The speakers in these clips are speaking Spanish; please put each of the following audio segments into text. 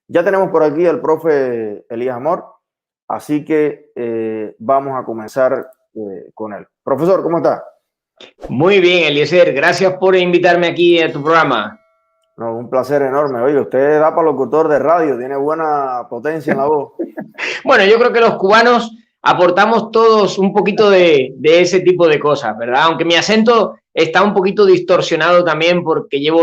Ya tenemos por aquí al profe Elías Amor, así que vamos a comenzar con él. Profesor, ¿cómo está? Muy bien, Eliezer, gracias por invitarme aquí a tu programa. No, un placer enorme. Oye, usted da para locutor de radio, tiene buena potencia en la voz. Bueno, yo creo que los cubanos aportamos todos un poquito de ese tipo de cosas, ¿verdad? Aunque mi acento está un poquito distorsionado también porque llevo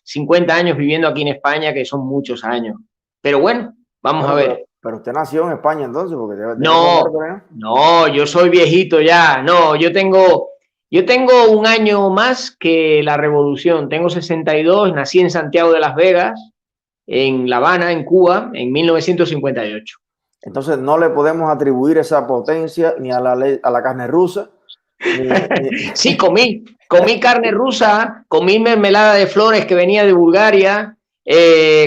50 años viviendo aquí en España, que son muchos años. Pero bueno, vamos a Bueno, ver. pero usted nació en España entonces, porque debe conocer No, por ahí. no, yo soy viejito ya. No, yo tengo un año más que la revolución. Tengo 62, nací en Santiago de Las Vegas, en La Habana, en Cuba, en 1958. Entonces no le podemos atribuir esa potencia ni a a la carne rusa, ni... Sí, comí carne rusa, comí mermelada de flores que venía de Bulgaria,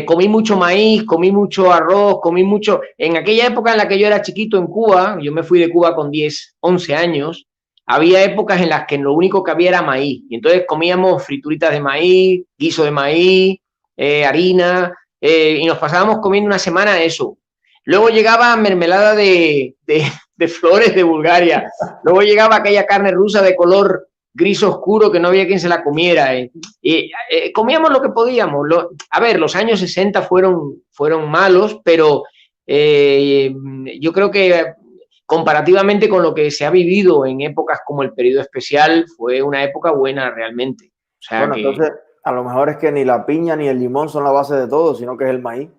comí mucho maíz, comí mucho arroz, comí mucho... En aquella época en la que yo era chiquito en Cuba, yo me fui de Cuba con 10, 11 años, había épocas en las que lo único que había era maíz. Y entonces comíamos frituritas de maíz, guiso de maíz, harina, y nos pasábamos comiendo una semana eso. Luego llegaba mermelada de flores de Bulgaria. Luego llegaba aquella carne rusa de color gris oscuro que no había quien se la comiera. Comíamos lo que podíamos. A ver, los años 60 fueron malos, pero yo creo que comparativamente con lo que se ha vivido en épocas como el periodo especial, fue una época buena realmente. O sea Bueno, que... entonces a lo mejor es que ni la piña ni el limón son la base de todo, sino que es el maíz.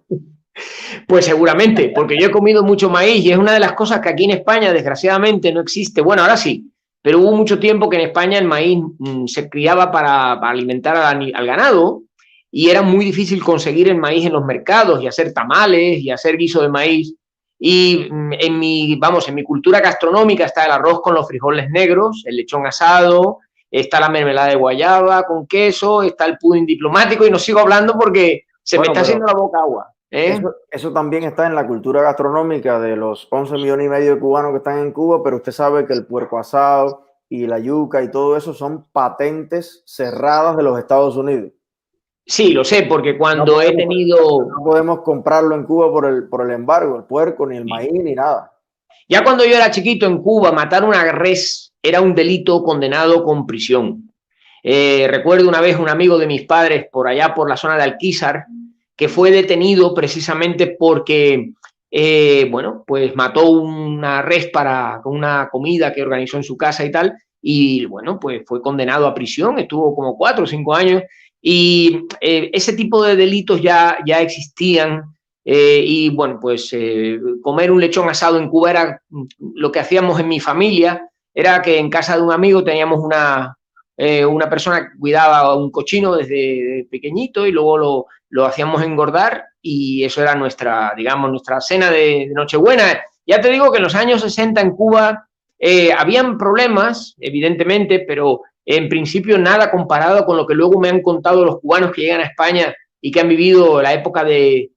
Pues seguramente, porque yo he comido mucho maíz y es una de las cosas que aquí en España desgraciadamente no existe. Bueno, ahora sí, pero hubo mucho tiempo que en España el maíz se criaba para alimentar al ganado y era muy difícil conseguir el maíz en los mercados y hacer tamales y hacer guiso de maíz. Y en mi cultura gastronómica está el arroz con los frijoles negros, el lechón asado, está la mermelada de guayaba con queso, está el pudín diplomático y no sigo hablando porque se me está haciendo la boca agua. Eso también está en la cultura gastronómica de los 11 millones y medio de cubanos que están en Cuba, pero usted sabe que el puerco asado y la yuca y todo eso son patentes cerradas de los Estados Unidos. Sí, lo sé, porque No cuando he podemos, tenido... no podemos comprarlo en Cuba por el embargo, el puerco, ni el maíz, ni nada. Ya cuando yo era chiquito en Cuba, matar una res era un delito condenado con prisión. Recuerdo una vez un amigo de mis padres por allá por la zona de Alquizar que fue detenido precisamente porque, bueno, pues mató una res para una comida que organizó en su casa y tal, y bueno, pues fue condenado a prisión, estuvo como 4 o 5 años, y ese tipo de delitos ya existían. Y bueno, pues comer un lechón asado en Cuba era lo que hacíamos en mi familia, era que en casa de un amigo teníamos una persona que cuidaba un cochino desde pequeñito y luego lo hacíamos engordar y eso era nuestra, digamos, nuestra cena de Nochebuena. Ya te digo que en los años 60 en Cuba habían problemas, evidentemente, pero en principio nada comparado con lo que luego me han contado los cubanos que llegan a España y que han vivido la época del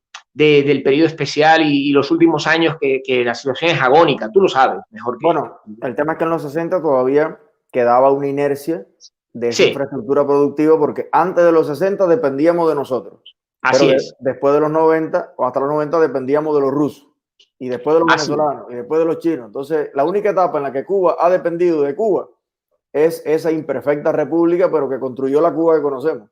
periodo especial y los últimos años que la situación es agónica, tú lo sabes mejor que yo. Bueno, el tema es que en los 60 todavía quedaba una inercia de esa Sí, infraestructura productiva porque antes de los 60 dependíamos de nosotros, pero así es. después de los 90 o hasta los 90 dependíamos de los rusos y después de los Así es. venezolanos y después de los chinos. Entonces, la única etapa en la que Cuba ha dependido de Cuba es esa imperfecta república, pero que construyó la Cuba que conocemos.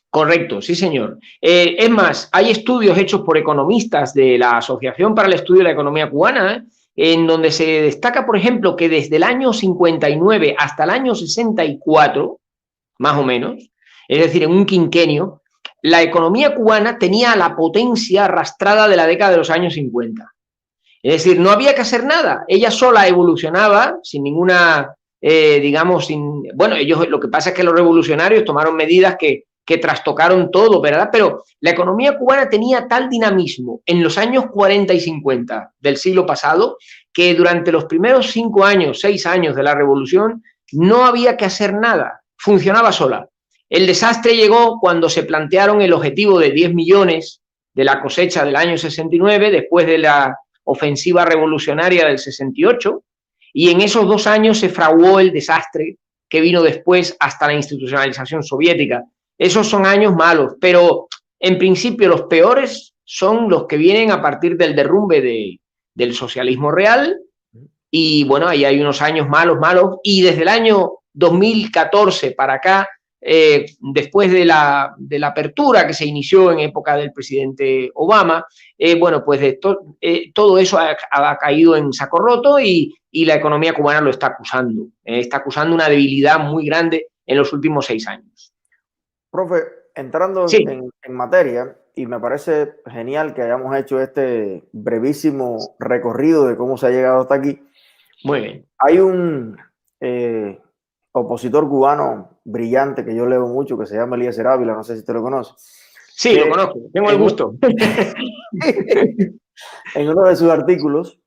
Correcto, sí, señor. Es más, hay estudios hechos por economistas de la Asociación para el Estudio de la Economía Cubana, en donde se destaca, por ejemplo, que desde el año 59 hasta el año 64, más o menos, es decir, en un quinquenio, la economía cubana tenía la potencia arrastrada de la década de los años 50. Es decir, no había que hacer nada. Ella sola evolucionaba sin ninguna, digamos, bueno, ellos lo que pasa es que los revolucionarios tomaron medidas que trastocaron todo, ¿verdad? Pero la economía cubana tenía tal dinamismo en los años 40 y 50 del siglo pasado que durante los primeros 5 años, 6 años de la revolución no había que hacer nada, funcionaba sola. El desastre llegó cuando se plantearon el objetivo de 10 millones de la cosecha del año 69, después de la ofensiva revolucionaria del 68, y en esos 2 años se fraguó el desastre que vino después hasta la institucionalización soviética. Esos son años malos, pero en principio los peores son los que vienen a partir del derrumbe del socialismo real. Y bueno, ahí hay unos años malos, y desde el año 2014 para acá, después de la apertura que se inició en época del presidente Obama, bueno, pues todo eso ha caído en saco roto y la economía cubana lo está acusando. Está acusando una debilidad muy grande en los últimos 6 años. Profe, entrando Sí. en materia, y me parece genial que hayamos hecho este brevísimo recorrido de cómo se ha llegado hasta aquí. Muy bien. Hay un opositor cubano brillante que yo leo mucho, que se llama Eliezer Ávila, no sé si usted lo conoce. Sí, lo conozco, tengo el gusto. En uno de sus artículos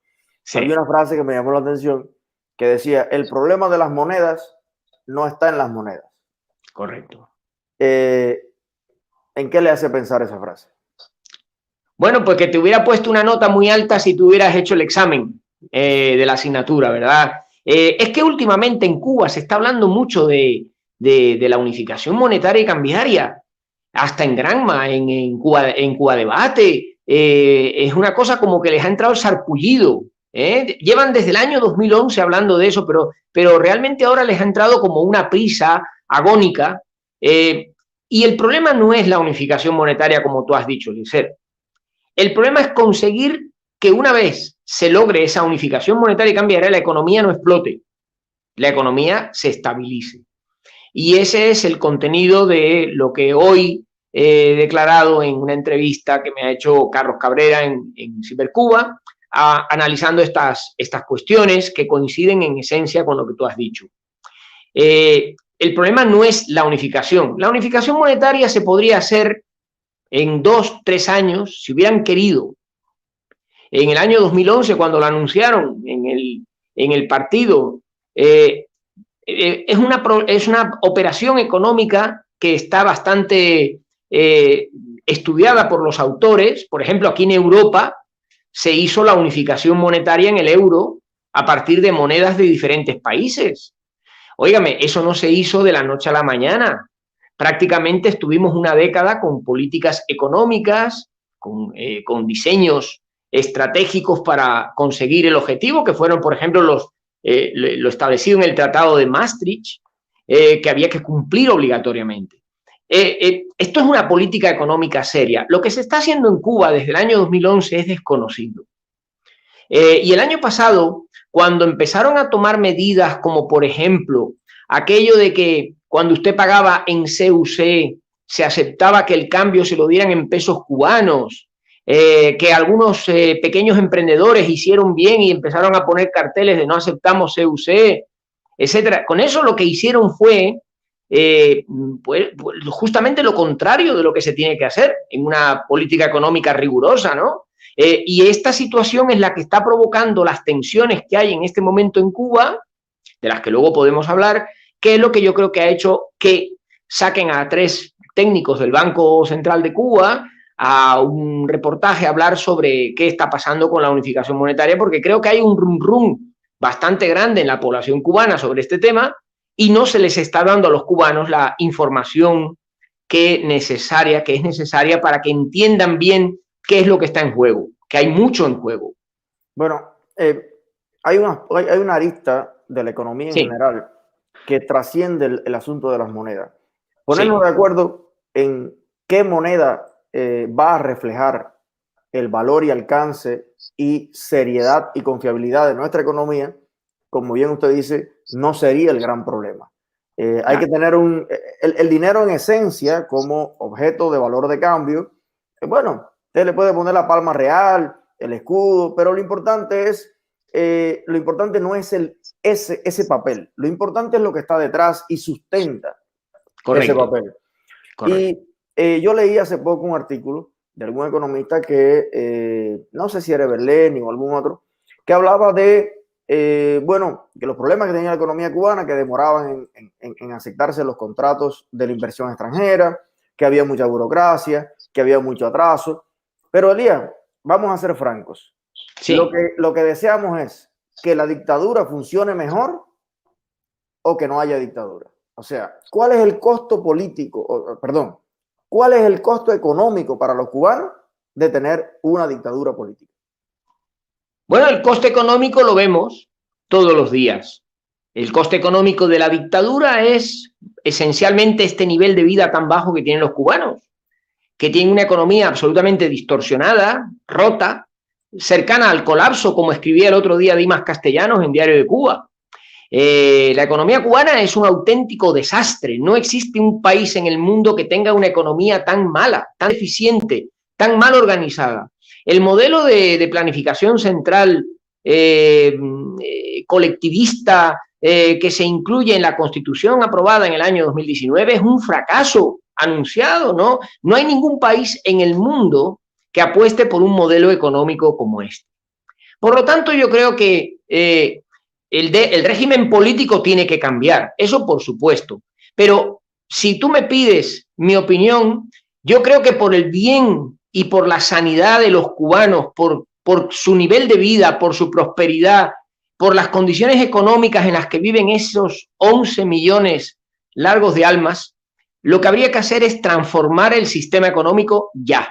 Sí. había una frase que me llamó la atención, que decía, el problema de las monedas no está en las monedas. Correcto. ¿En qué le hace pensar esa frase? Bueno, pues que te hubiera puesto una nota muy alta si tú hubieras hecho el examen de la asignatura, ¿verdad? Es que últimamente en Cuba se está hablando mucho de la unificación monetaria y cambiaria, hasta en Granma, en Cuba Debate. Es una cosa como que les ha entrado el sarpullido. Llevan desde el año 2011 hablando de eso, pero realmente ahora les ha entrado como una prisa agónica. Y el problema no es la unificación monetaria, como tú has dicho, Licer. El problema es conseguir que una vez se logre esa unificación monetaria y cambiaria, la economía no explote, la economía se estabilice. Y ese es el contenido de lo que hoy he declarado en una entrevista que me ha hecho Carlos Cabrera en Cibercuba, analizando estas cuestiones que coinciden en esencia con lo que tú has dicho. El problema no es la unificación. La unificación monetaria se podría hacer en 2, 3 años, si hubieran querido. En el año 2011, cuando lo anunciaron en el partido, es una operación económica que está bastante estudiada por los autores. Por ejemplo, aquí en Europa se hizo la unificación monetaria en el euro a partir de monedas de diferentes países. Óigame, eso no se hizo de la noche a la mañana. Prácticamente estuvimos una década con políticas económicas, con diseños estratégicos para conseguir el objetivo, que fueron, por ejemplo, lo establecido en el Tratado de Maastricht, que había que cumplir obligatoriamente. Esto es una política económica seria. Lo que se está haciendo en Cuba desde el año 2011 es desconocido. Y el año pasado, cuando empezaron a tomar medidas como, por ejemplo, aquello de que cuando usted pagaba en CUC, se aceptaba que el cambio se lo dieran en pesos cubanos, que algunos pequeños emprendedores hicieron bien y empezaron a poner carteles de no aceptamos CUC, etcétera. Con eso lo que hicieron fue pues, justamente lo contrario de lo que se tiene que hacer en una política económica rigurosa, ¿no? Y esta situación es la que está provocando las tensiones que hay en este momento en Cuba, de las que luego podemos hablar, que es lo que yo creo que ha hecho que saquen a 3 técnicos del Banco Central de Cuba a un reportaje a hablar sobre qué está pasando con la unificación monetaria, porque creo que hay un rum bastante grande en la población cubana sobre este tema y no se les está dando a los cubanos la información que es necesaria para que entiendan bien qué es lo que está en juego, que hay mucho en juego. Bueno, hay una arista de la economía en general que trasciende el asunto de las monedas. Ponernos de acuerdo en qué moneda va a reflejar el valor y alcance y seriedad y confiabilidad de nuestra economía, como bien usted dice, no sería el gran problema. Hay que tener el dinero en esencia como objeto de valor de cambio. Bueno, usted le puede poner la palma real, el escudo, pero lo importante no es ese papel. Lo importante es lo que está detrás y sustenta ese papel. Correcto. Y yo leí hace poco un artículo de algún economista que no sé si era Berleni o algún otro, que hablaba de que los problemas que tenía la economía cubana, que demoraban en aceptarse los contratos de la inversión extranjera, que había mucha burocracia, que había mucho atraso. Pero Elías, vamos a ser francos. Sí. Lo que deseamos es que la dictadura funcione mejor o que no haya dictadura. O sea, ¿cuál es el costo político? ¿Cuál es el costo económico para los cubanos de tener una dictadura política? Bueno, el coste económico lo vemos todos los días. El coste económico de la dictadura es esencialmente este nivel de vida tan bajo que tienen los cubanos, que tienen una economía absolutamente distorsionada, rota, cercana al colapso, como escribía el otro día Dimas Castellanos en Diario de Cuba. La economía cubana es un auténtico desastre. No existe un país en el mundo que tenga una economía tan mala, tan deficiente, tan mal organizada. El modelo de planificación central colectivista que se incluye en la Constitución aprobada en el año 2019 es un fracaso anunciado, ¿no? No hay ningún país en el mundo que apueste por un modelo económico como este. Por lo tanto, yo creo que el régimen político tiene que cambiar, eso por supuesto. Pero si tú me pides mi opinión, yo creo que por el bien y por la sanidad de los cubanos, por su nivel de vida, por su prosperidad, por las condiciones económicas en las que viven esos 11 millones largos de almas, lo que habría que hacer es transformar el sistema económico ya.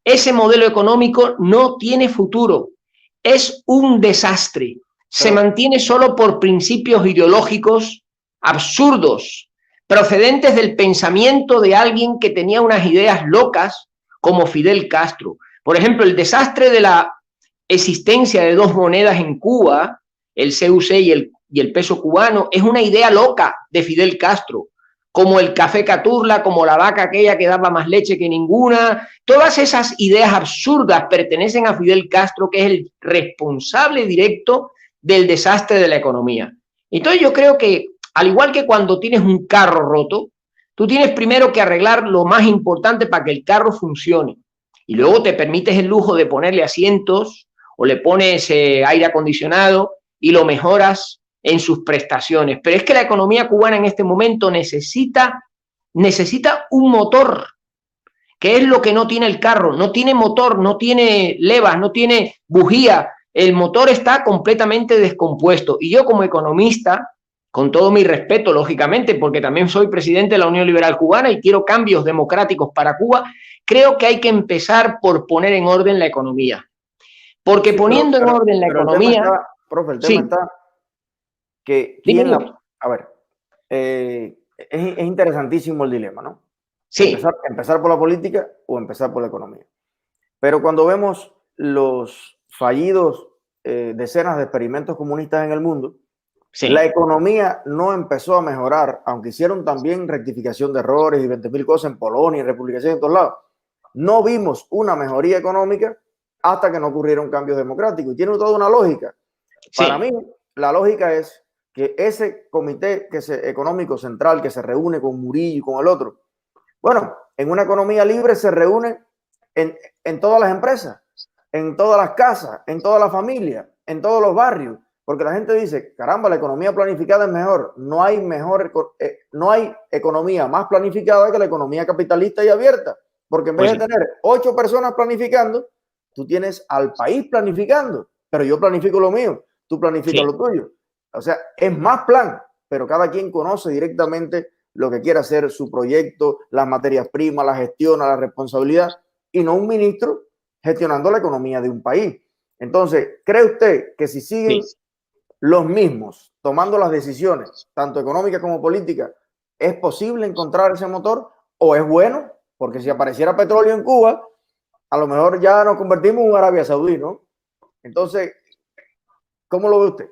Ese modelo económico no tiene futuro, es un desastre. Se mantiene solo por principios ideológicos absurdos, procedentes del pensamiento de alguien que tenía unas ideas locas como Fidel Castro. Por ejemplo, el desastre de la existencia de dos monedas en Cuba, el CUC y el peso cubano, es una idea loca de Fidel Castro, como el café Caturla, como la vaca aquella que daba más leche que ninguna. Todas esas ideas absurdas pertenecen a Fidel Castro, que es el responsable directo del desastre de la economía. Entonces yo creo que, al igual que cuando tienes un carro roto, tú tienes primero que arreglar lo más importante para que el carro funcione. Y luego te permites el lujo de ponerle asientos o le pones aire acondicionado y lo mejoras en sus prestaciones. Pero es que la economía cubana en este momento necesita un motor, que es lo que no tiene el carro. No tiene motor, no tiene levas, no tiene bujía. El motor está completamente descompuesto. Y yo como economista, con todo mi respeto, lógicamente, porque también soy presidente de la Unión Liberal Cubana y quiero cambios democráticos para Cuba, creo que hay que empezar por poner en orden la economía. Porque poniendo en orden la economía... El tema está que... A ver, es interesantísimo el dilema, ¿no? Sí. Empezar por la política o empezar por la economía. Pero cuando vemos los fallidos decenas de experimentos comunistas en el mundo, sí, la economía no empezó a mejorar, aunque hicieron también rectificación de errores y 20.000 cosas en Polonia, en República Checa, en todos lados. No vimos una mejoría económica hasta que no ocurrieron cambios democráticos. Y tiene toda una lógica. Sí. Para mí, la lógica es que ese comité económico central que se reúne con Murillo y con el otro, bueno, en una economía libre se reúne en todas las empresas, en todas las casas, en todas las familias, en todos los barrios, porque la gente dice, caramba, la economía planificada es mejor. No hay economía más planificada que la economía capitalista y abierta, porque en vez de tener 8 personas planificando, tú tienes al país planificando, pero yo planifico lo mío, tú planificas lo tuyo. O sea, es más plan, pero cada quien conoce directamente lo que quiere hacer, su proyecto, las materias primas, la gestión, la responsabilidad, y no un ministro gestionando la economía de un país. Entonces, ¿cree usted que si siguen los mismos tomando las decisiones, tanto económicas como políticas, es posible encontrar ese motor o es bueno? Porque si apareciera petróleo en Cuba, a lo mejor ya nos convertimos en Arabia Saudí, ¿no? Entonces, ¿cómo lo ve usted?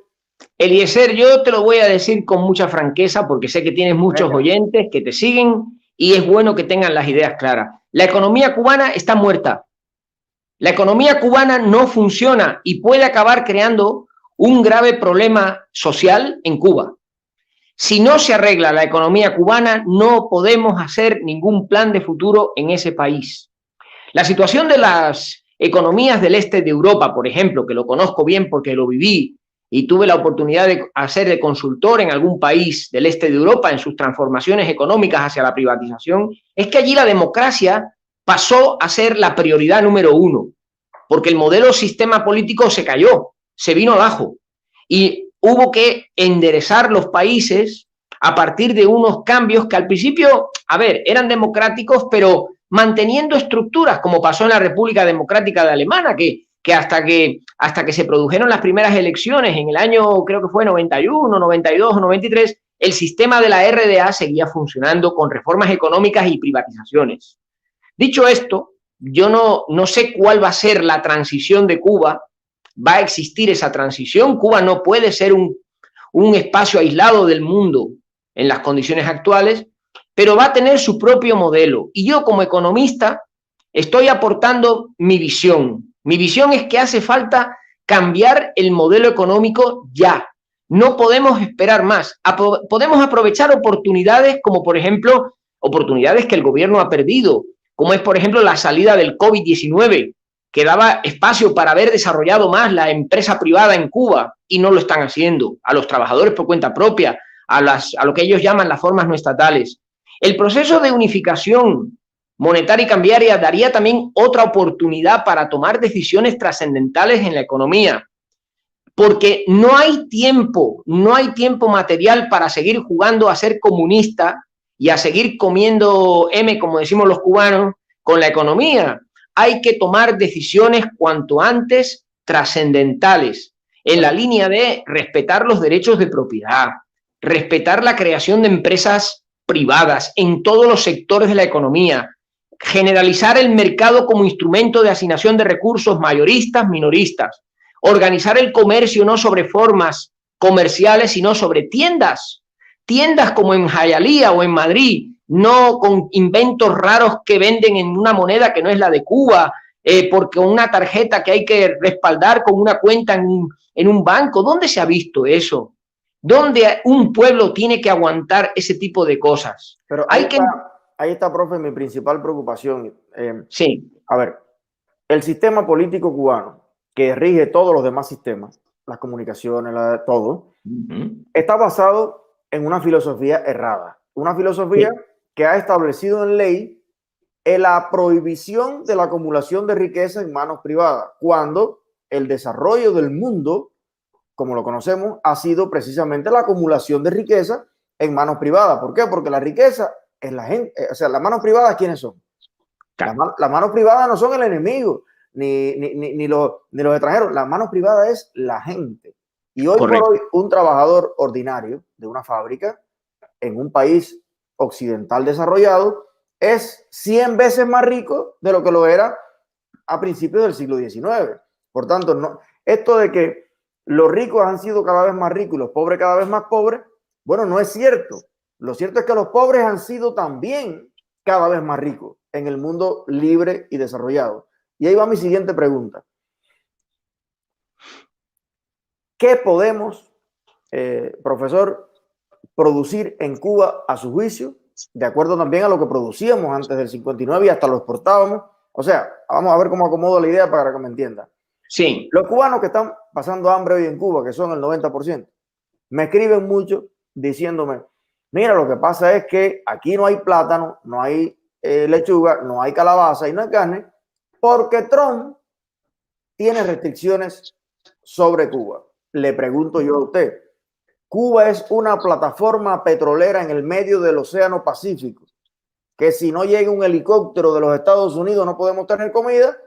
Eliezer, yo te lo voy a decir con mucha franqueza porque sé que tienes muchos oyentes que te siguen y es bueno que tengan las ideas claras. La economía cubana está muerta. La economía cubana no funciona y puede acabar creando un grave problema social en Cuba. Si no se arregla la economía cubana, no podemos hacer ningún plan de futuro en ese país. La situación de las economías del este de Europa, por ejemplo, que lo conozco bien porque lo viví y tuve la oportunidad de hacer de consultor en algún país del este de Europa en sus transformaciones económicas hacia la privatización, es que allí la democracia pasó a ser la prioridad número 1, porque el modelo sistema político se cayó, se vino abajo y hubo que enderezar los países a partir de unos cambios que al principio, a ver, eran democráticos, pero manteniendo estructuras, como pasó en la República Democrática de Alemania, que hasta que se produjeron las primeras elecciones en el año, creo que fue 91, 92 o 93, el sistema de la RDA seguía funcionando con reformas económicas y privatizaciones. Dicho esto, yo no sé cuál va a ser la transición de Cuba. Va a existir esa transición. Cuba no puede ser un espacio aislado del mundo en las condiciones actuales, pero va a tener su propio modelo. Y yo, como economista, estoy aportando mi visión. Mi visión es que hace falta cambiar el modelo económico ya. No podemos esperar más. Podemos aprovechar oportunidades como, por ejemplo, oportunidades que el gobierno ha perdido, como es, por ejemplo, la salida del COVID-19, que daba espacio para haber desarrollado más la empresa privada en Cuba, y no lo están haciendo, a los trabajadores por cuenta propia, a lo que ellos llaman las formas no estatales. El proceso de unificación monetaria y cambiaria daría también otra oportunidad para tomar decisiones trascendentales en la economía, porque no hay tiempo material para seguir jugando a ser comunista y a seguir comiendo M, como decimos los cubanos, con la economía. Hay que tomar decisiones cuanto antes trascendentales, en la línea de respetar los derechos de propiedad, respetar la creación de empresas privadas en todos los sectores de la economía, generalizar el mercado como instrumento de asignación de recursos mayoristas, minoristas, organizar el comercio no sobre formas comerciales, sino sobre tiendas como en Hialeah o en Madrid, no con inventos raros que venden en una moneda que no es la de Cuba, porque una tarjeta que hay que respaldar con una cuenta en un banco. ¿Dónde se ha visto eso? ¿Dónde un pueblo tiene que aguantar ese tipo de cosas? Pero ahí está, profe, mi principal preocupación. Sí. A ver, el sistema político cubano, que rige todos los demás sistemas, las comunicaciones, todo, está basado en una filosofía errada. Una filosofía que ha establecido en ley la prohibición de la acumulación de riqueza en manos privadas, cuando el desarrollo del mundo, como lo conocemos, ha sido precisamente la acumulación de riqueza en manos privadas. ¿Por qué? Porque la riqueza es la gente. O sea, las manos privadas, ¿quiénes son? Las manos privadas no son el enemigo, ni los extranjeros. Las manos privadas es la gente. Y hoy Correcto. por hoy, un trabajador ordinario de una fábrica en un país occidental desarrollado es 100 veces más rico de lo que lo era a principios del siglo XIX. Por tanto, esto de que los ricos han sido cada vez más ricos y los pobres cada vez más pobres, bueno, no es cierto. Lo cierto es que los pobres han sido también cada vez más ricos en el mundo libre y desarrollado. Y ahí va mi siguiente pregunta. ¿Qué podemos, profesor, producir en Cuba a su juicio, de acuerdo también a lo que producíamos antes del 59 y hasta lo exportábamos? O sea, vamos a ver cómo acomodo la idea para que me entienda. Sí. Los cubanos que están pasando hambre hoy en Cuba, que son el 90%, me escriben mucho diciéndome, mira, lo que pasa es que aquí no hay plátano, no hay lechuga, no hay calabaza y no hay carne, porque Trump tiene restricciones sobre Cuba. Le pregunto yo a usted, Cuba es una plataforma petrolera en el medio del Océano Pacífico, que si no llega un helicóptero de los Estados Unidos no podemos tener comida,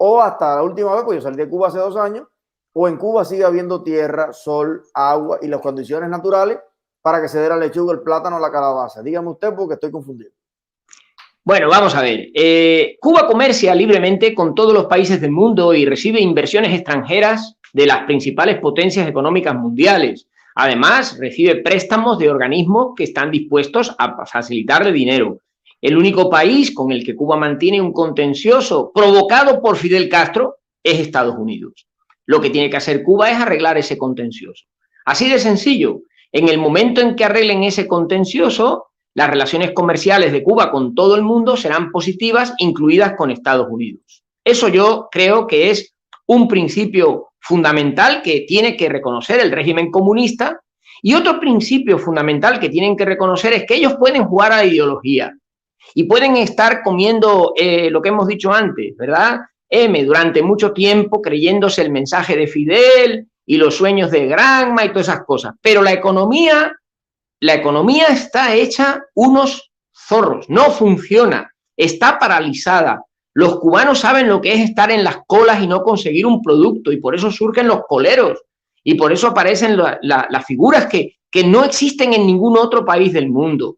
o hasta la última vez, pues yo salí de Cuba hace 2 años, o en Cuba sigue habiendo tierra, sol, agua y las condiciones naturales para que se dé la lechuga, el plátano, la calabaza. Dígame usted porque estoy confundido. Bueno, vamos a ver. Cuba comercia libremente con todos los países del mundo y recibe inversiones extranjeras de las principales potencias económicas mundiales. Además, recibe préstamos de organismos que están dispuestos a facilitarle dinero. El único país con el que Cuba mantiene un contencioso provocado por Fidel Castro es Estados Unidos. Lo que tiene que hacer Cuba es arreglar ese contencioso. Así de sencillo. En el momento en que arreglen ese contencioso, las relaciones comerciales de Cuba con todo el mundo serán positivas, incluidas con Estados Unidos. Eso yo creo que es un principio fundamental que tiene que reconocer el régimen comunista, y otro principio fundamental que tienen que reconocer es que ellos pueden jugar a la ideología y pueden estar comiendo lo que hemos dicho antes, ¿verdad? Durante mucho tiempo creyéndose el mensaje de Fidel y los sueños de Granma y todas esas cosas. Pero la economía está hecha unos zorros, no funciona. está paralizada. Los cubanos saben lo que es estar en las colas y no conseguir un producto, y por eso surgen los coleros, y por eso aparecen las figuras que no existen en ningún otro país del mundo.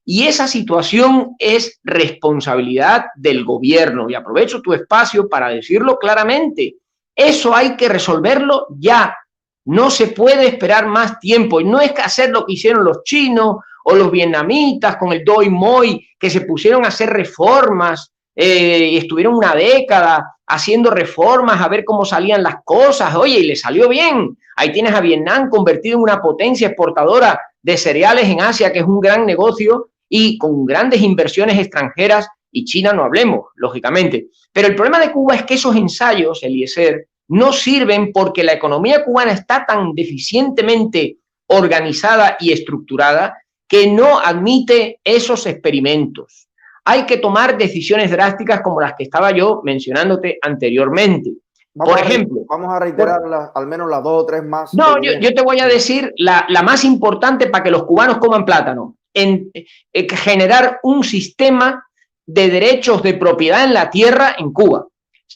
Y esa situación es responsabilidad del gobierno, y aprovecho tu espacio para decirlo claramente. Eso hay que resolverlo ya. No se puede esperar más tiempo. Y no es que hacer lo que hicieron los chinos o los vietnamitas con el Doi Moi, que se pusieron a hacer reformas y estuvieron una década haciendo reformas a ver cómo salían las cosas. Oye, y le salió bien. Ahí tienes a Vietnam convertido en una potencia exportadora de cereales en Asia, que es un gran negocio y con grandes inversiones extranjeras, y China no hablemos, lógicamente. Pero el problema de Cuba es que esos ensayos, Eliezer, no sirven porque la economía cubana está tan deficientemente organizada y estructurada que no admite esos experimentos. Hay que tomar decisiones drásticas como las que estaba yo mencionándote anteriormente. Por ejemplo, vamos a reiterar al menos las 2 o 3 más. No, yo te voy a decir la más importante para que los cubanos coman plátano. Generar un sistema de derechos de propiedad en la tierra en Cuba.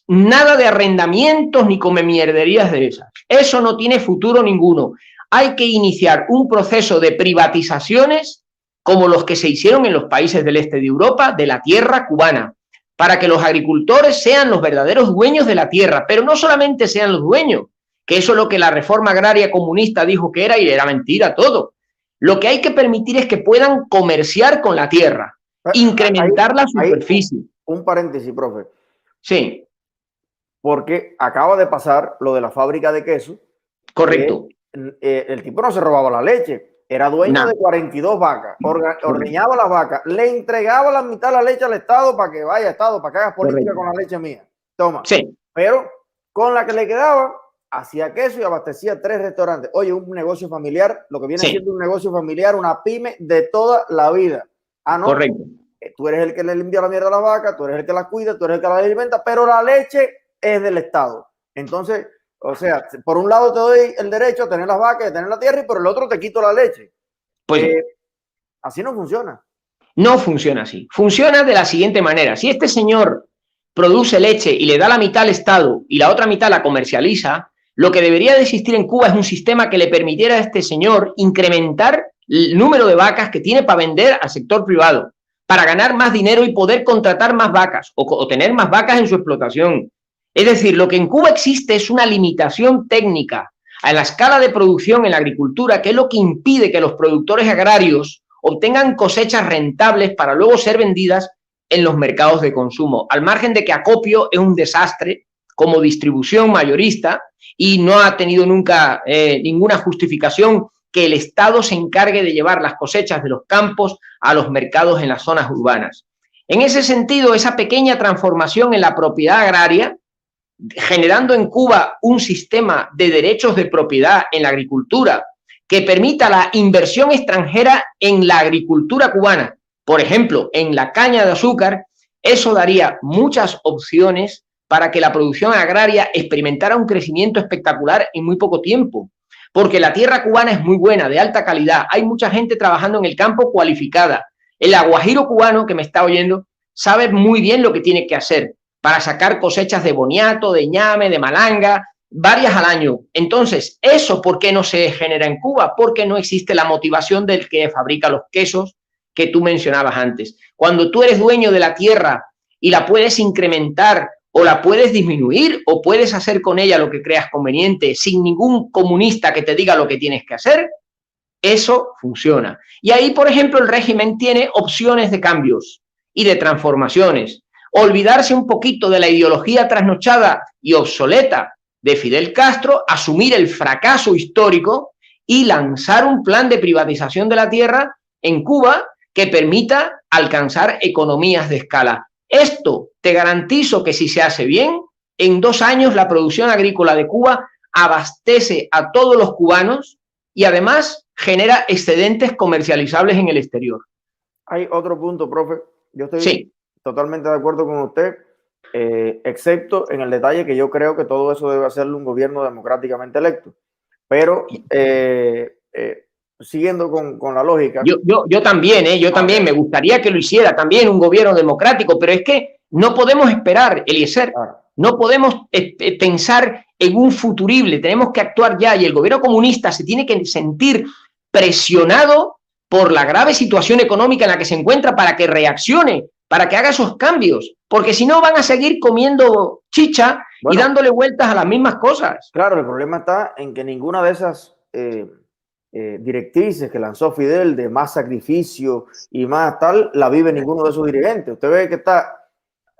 Nada de arrendamientos ni comemierderías de esas. Eso no tiene futuro ninguno. Hay que iniciar un proceso de privatizaciones como los que se hicieron en los países del este de Europa de la tierra cubana, para que los agricultores sean los verdaderos dueños de la tierra, pero no solamente sean los dueños, que eso es lo que la reforma agraria comunista dijo que era, y era mentira todo. Lo que hay que permitir es que puedan comerciar con la tierra, incrementar la superficie. Un paréntesis, profe. Sí. Porque acaba de pasar lo de la fábrica de queso. Correcto. El tipo no se robaba la leche, era dueño de 42 vacas, ordeñaba las vacas, le entregaba la mitad de la leche al Estado para que vaya Estado, para que hagas política con la leche mía. Toma. Sí. Pero con la que le quedaba, hacía queso y abastecía 3 restaurantes. Oye, un negocio familiar, lo que viene siendo un negocio familiar, una pyme de toda la vida. Ah, no. Correcto. Tú eres el que le limpia la mierda a las vacas, tú eres el que las cuida, tú eres el que las alimenta, pero la leche es del Estado. Entonces, o sea, por un lado te doy el derecho a tener las vacas, a tener la tierra, y por el otro te quito la leche. Pues así no funciona. No funciona así. Funciona de la siguiente manera. Si este señor produce leche y le da la mitad al Estado y la otra mitad la comercializa, lo que debería de existir en Cuba es un sistema que le permitiera a este señor incrementar el número de vacas que tiene para vender al sector privado, para ganar más dinero y poder contratar más vacas o tener más vacas en su explotación. Es decir, lo que en Cuba existe es una limitación técnica a la escala de producción en la agricultura, que es lo que impide que los productores agrarios obtengan cosechas rentables para luego ser vendidas en los mercados de consumo, al margen de que acopio es un desastre como distribución mayorista y no ha tenido nunca ninguna justificación que el Estado se encargue de llevar las cosechas de los campos a los mercados en las zonas urbanas. En ese sentido, esa pequeña transformación en la propiedad agraria, generando en Cuba un sistema de derechos de propiedad en la agricultura que permita la inversión extranjera en la agricultura cubana, por ejemplo, en la caña de azúcar, eso daría muchas opciones para que la producción agraria experimentara un crecimiento espectacular en muy poco tiempo, porque la tierra cubana es muy buena, de alta calidad, hay mucha gente trabajando en el campo cualificada. El aguajiro cubano que me está oyendo sabe muy bien lo que tiene que hacer para sacar cosechas de boniato, de ñame, de malanga, varias al año. Entonces, ¿eso por qué no se genera en Cuba? Porque no existe la motivación del que fabrica los quesos que tú mencionabas antes. Cuando tú eres dueño de la tierra y la puedes incrementar o la puedes disminuir o puedes hacer con ella lo que creas conveniente sin ningún comunista que te diga lo que tienes que hacer, eso funciona. Y ahí, por ejemplo, el régimen tiene opciones de cambios y de transformaciones. Olvidarse un poquito de la ideología trasnochada y obsoleta de Fidel Castro, asumir el fracaso histórico y lanzar un plan de privatización de la tierra en Cuba que permita alcanzar economías de escala. Esto te garantizo que si se hace bien, en 2 años la producción agrícola de Cuba abastece a todos los cubanos y además genera excedentes comercializables en el exterior. Hay otro punto, profe. Yo estoy totalmente de acuerdo con usted, excepto en el detalle que yo creo que todo eso debe hacerlo un gobierno democráticamente electo. Pero siguiendo con la lógica. Yo también, yo también me gustaría que lo hiciera también un gobierno democrático, pero es que no podemos esperar, Eliezer, no podemos pensar en un futurible, tenemos que actuar ya y el gobierno comunista se tiene que sentir presionado por la grave situación económica en la que se encuentra para que reaccione, para que haga esos cambios, porque si no van a seguir comiendo chicha y dándole vueltas a las mismas cosas. Claro, el problema está en que ninguna de esas directrices que lanzó Fidel de más sacrificio y más tal, la vive ninguno de esos dirigentes. Usted ve que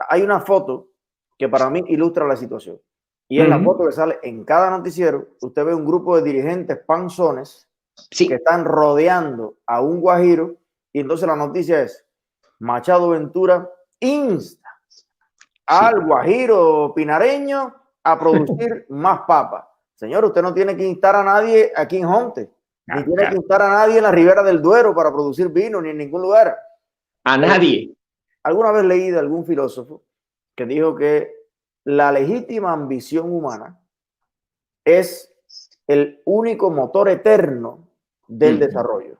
hay una foto que para mí ilustra la situación y es la foto que sale en cada noticiero. Usted ve un grupo de dirigentes panzones que están rodeando a un guajiro y entonces la noticia es: Machado Ventura insta al guajiro pinareño a producir más papa. Señor, usted no tiene que instar a nadie aquí en Jonte, ni tiene que instar a nadie en la Ribera del Duero para producir vino, ni en ningún lugar. A nadie. Alguna vez leí de algún filósofo que dijo que la legítima ambición humana es el único motor eterno del desarrollo.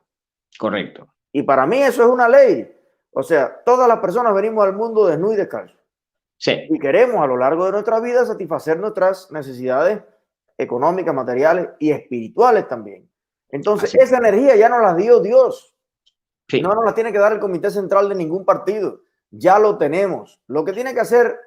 Correcto. Y para mí eso es una ley. O sea, todas las personas venimos al mundo desnudos y descalzos. Sí. Y queremos a lo largo de nuestra vida satisfacer nuestras necesidades económicas, materiales y espirituales también. Entonces, esa energía ya nos la dio Dios. No nos la tiene que dar el Comité Central de ningún partido. Ya lo tenemos. Lo que tiene que hacer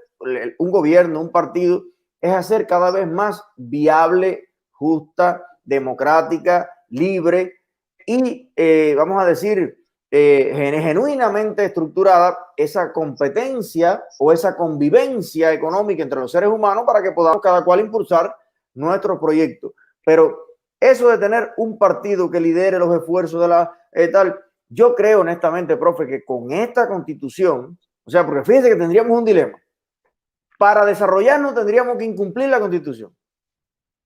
un gobierno, un partido, es hacer cada vez más viable, justa, democrática, libre y, vamos a decir, genuinamente estructurada esa competencia o esa convivencia económica entre los seres humanos para que podamos cada cual impulsar nuestro proyecto. Pero eso de tener un partido que lidere los esfuerzos de la tal, yo creo honestamente, profe, que con esta constitución, o sea, porque fíjense que tendríamos un dilema. Para desarrollarnos tendríamos que incumplir la constitución.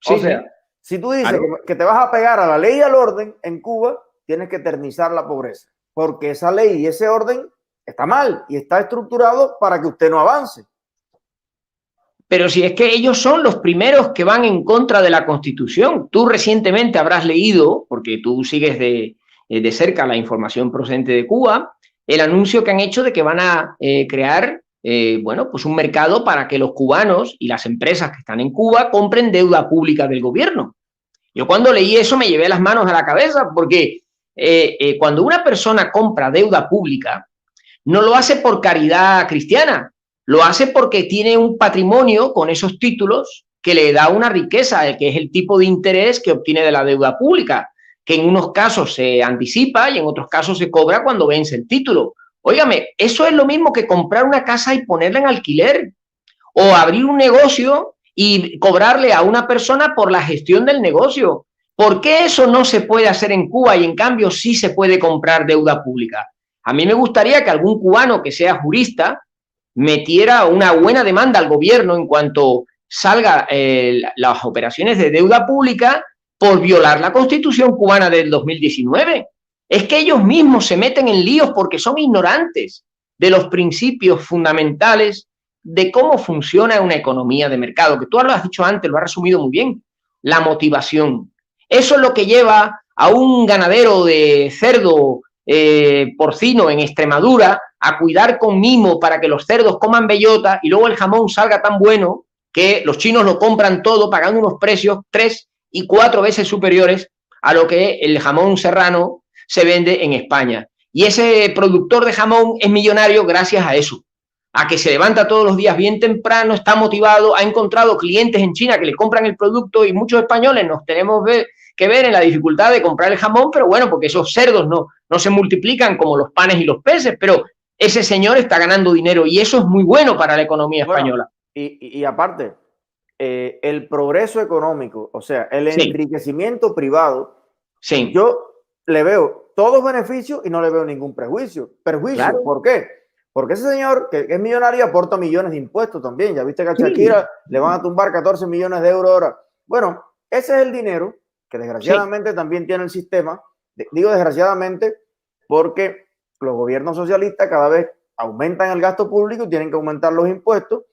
O sea, si tú dices que te vas a pegar a la ley y al orden en Cuba, tienes que eternizar la pobreza, porque esa ley y ese orden está mal y está estructurado para que usted no avance. Pero si es que ellos son los primeros que van en contra de la Constitución. Tú recientemente habrás leído, porque tú sigues de cerca la información procedente de Cuba, el anuncio que han hecho de que van a crear bueno, pues un mercado para que los cubanos y las empresas que están en Cuba compren deuda pública del gobierno. Yo cuando leí eso me llevé las manos a la cabeza, porque cuando una persona compra deuda pública, no lo hace por caridad cristiana, lo hace porque tiene un patrimonio con esos títulos que le da una riqueza, que es el tipo de interés que obtiene de la deuda pública, que en unos casos se anticipa y en otros casos se cobra cuando vence el título. Óigame, eso es lo mismo que comprar una casa y ponerla en alquiler, o abrir un negocio y cobrarle a una persona por la gestión del negocio. ¿Por qué eso no se puede hacer en Cuba y en cambio sí se puede comprar deuda pública? A mí me gustaría que algún cubano que sea jurista metiera una buena demanda al gobierno en cuanto salga las operaciones de deuda pública por violar la Constitución cubana del 2019. Es que ellos mismos se meten en líos porque son ignorantes de los principios fundamentales de cómo funciona una economía de mercado, que tú lo has dicho antes, lo has resumido muy bien, la motivación. Eso es lo que lleva a un ganadero de cerdo porcino en Extremadura a cuidar con mimo para que los cerdos coman bellota y luego el jamón salga tan bueno que los chinos lo compran todo pagando unos precios 3 y 4 veces superiores a lo que el jamón serrano se vende en España. Y ese productor de jamón es millonario gracias a eso, a que se levanta todos los días bien temprano, está motivado, ha encontrado clientes en China que le compran el producto y muchos españoles nos tenemos que ver en la dificultad de comprar el jamón, pero bueno, porque esos cerdos no se multiplican como los panes y los peces, pero ese señor está ganando dinero y eso es muy bueno para la economía española. Y aparte, el progreso económico, o sea, el enriquecimiento privado, yo le veo todos beneficios y no le veo ningún perjuicio. Claro. ¿Por qué? Porque ese señor que es millonario aporta millones de impuestos también. Ya viste que a Shakira le van a tumbar 14 millones de euros ahora. Bueno, ese es el dinero que desgraciadamente también tiene el sistema. Digo desgraciadamente porque los gobiernos socialistas cada vez aumentan el gasto público y tienen que aumentar los impuestos.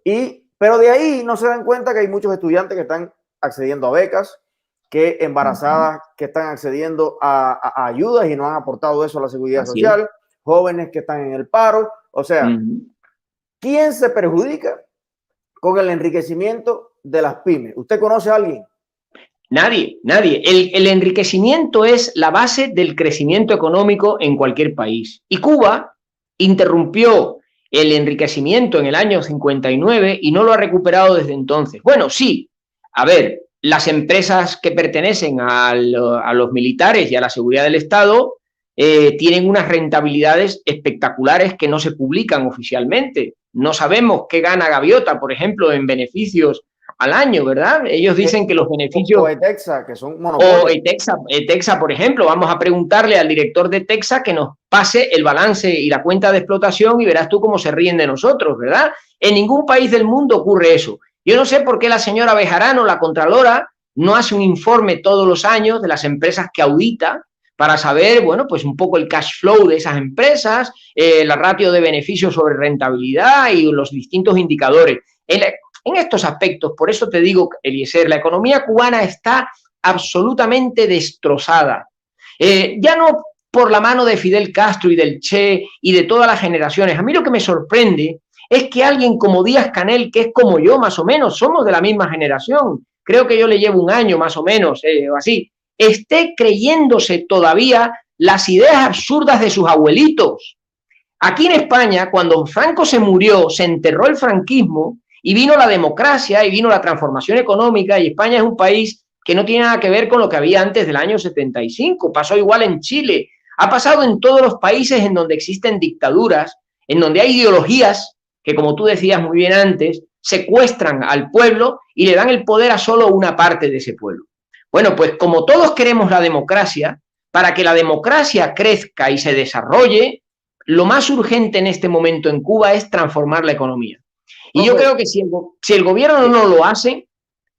Pero de ahí no se dan cuenta que hay muchos estudiantes que están accediendo a becas, que embarazadas que están accediendo a ayudas y no han aportado eso a la seguridad social, jóvenes que están en el paro. O sea, ¿quién se perjudica con el enriquecimiento de las pymes? ¿Usted conoce a alguien? Nadie, nadie. El enriquecimiento es la base del crecimiento económico en cualquier país. Y Cuba interrumpió el enriquecimiento en el año 59 y no lo ha recuperado desde entonces. Bueno, sí, a ver, las empresas que pertenecen a los militares y a la seguridad del Estado tienen unas rentabilidades espectaculares que no se publican oficialmente. No sabemos qué gana Gaviota, por ejemplo, en beneficios al año, ¿verdad? Ellos dicen que los beneficios... O Etexa, que son monopolios. O Etexa, por ejemplo. Vamos a preguntarle al director de Etexa que nos pase el balance y la cuenta de explotación y verás tú cómo se ríen de nosotros, ¿verdad? En ningún país del mundo ocurre eso. Yo no sé por qué la señora Bejarano, la Contralora, no hace un informe todos los años de las empresas que audita para saber, bueno, pues un poco el cash flow de esas empresas, la ratio de beneficios sobre rentabilidad y los distintos indicadores. En estos aspectos, por eso te digo, Eliezer, la economía cubana está absolutamente destrozada. Ya no por la mano de Fidel Castro y del Che y de todas las generaciones. A mí lo que me sorprende es que alguien como Díaz-Canel, que es como yo más o menos, somos de la misma generación, creo que yo le llevo un año más o menos, o así, esté creyéndose todavía las ideas absurdas de sus abuelitos. Aquí en España, cuando Franco se murió, se enterró el franquismo y vino la democracia y vino la transformación económica, y España es un país que no tiene nada que ver con lo que había antes del año 75. Pasó igual en Chile. Ha pasado en todos los países en donde existen dictaduras, en donde hay ideologías que, como tú decías muy bien antes, secuestran al pueblo y le dan el poder a solo una parte de ese pueblo. Bueno, pues como todos queremos la democracia, para que la democracia crezca y se desarrolle, lo más urgente en este momento en Cuba es transformar la economía. Y yo creo que si el gobierno no lo hace,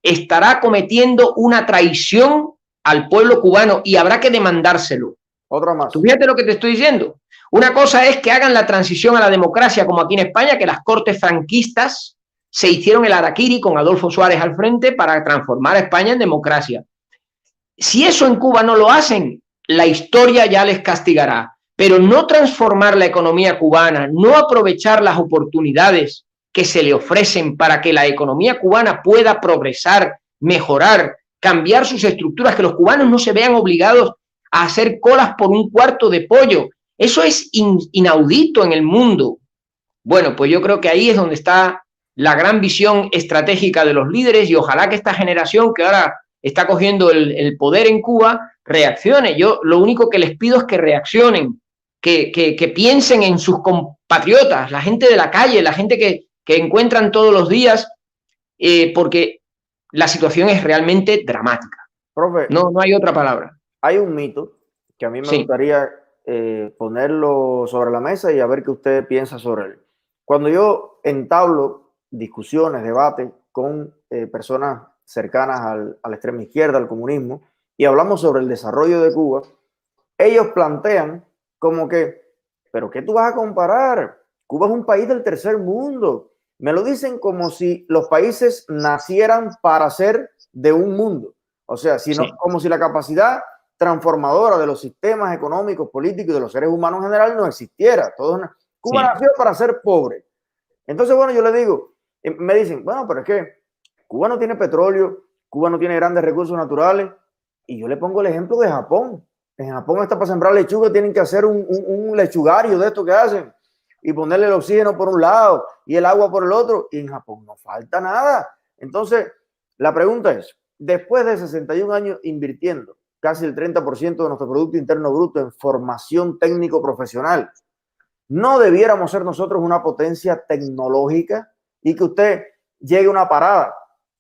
estará cometiendo una traición al pueblo cubano y habrá que demandárselo. Otra más. Tú fíjate lo que te estoy diciendo. Una cosa es que hagan la transición a la democracia, como aquí en España, que las cortes franquistas se hicieron el harakiri con Adolfo Suárez al frente para transformar a España en democracia. Si eso en Cuba no lo hacen, la historia ya les castigará. Pero no transformar la economía cubana, no aprovechar las oportunidades que se le ofrecen para que la economía cubana pueda progresar, mejorar, cambiar sus estructuras, que los cubanos no se vean obligados a hacer colas por un cuarto de pollo. Eso es inaudito en el mundo. Bueno, pues yo creo que ahí es donde está la gran visión estratégica de los líderes, y ojalá que esta generación que ahora está cogiendo el poder en Cuba reaccione. Yo lo único que les pido es que reaccionen, que piensen en sus compatriotas, la gente de la calle, la gente que encuentran todos los días, porque la situación es realmente dramática. Profe, no hay otra palabra. Hay un mito que a mí me gustaría ponerlo sobre la mesa y a ver qué usted piensa sobre él. Cuando yo entablo discusiones, debates con personas cercanas a la extrema izquierda, al comunismo, y hablamos sobre el desarrollo de Cuba, ellos plantean como que, ¿pero qué tú vas a comparar? Cuba es un país del tercer mundo. Me lo dicen como si los países nacieran para ser de un mundo. O sea, como si la capacidad transformadora de los sistemas económicos, políticos y de los seres humanos en general no existiera. Cuba nació para ser pobre. Entonces, bueno, yo le digo, me dicen, bueno, pero es que Cuba no tiene petróleo, Cuba no tiene grandes recursos naturales. Y yo le pongo el ejemplo de Japón. En Japón hasta para sembrar lechuga tienen que hacer un lechugario de esto que hacen y ponerle el oxígeno por un lado y el agua por el otro. Y en Japón no falta nada. Entonces, la pregunta es, después de 61 años invirtiendo casi el 30% de nuestro Producto Interno Bruto en formación técnico-profesional, ¿no debiéramos ser nosotros una potencia tecnológica y que usted llegue a una parada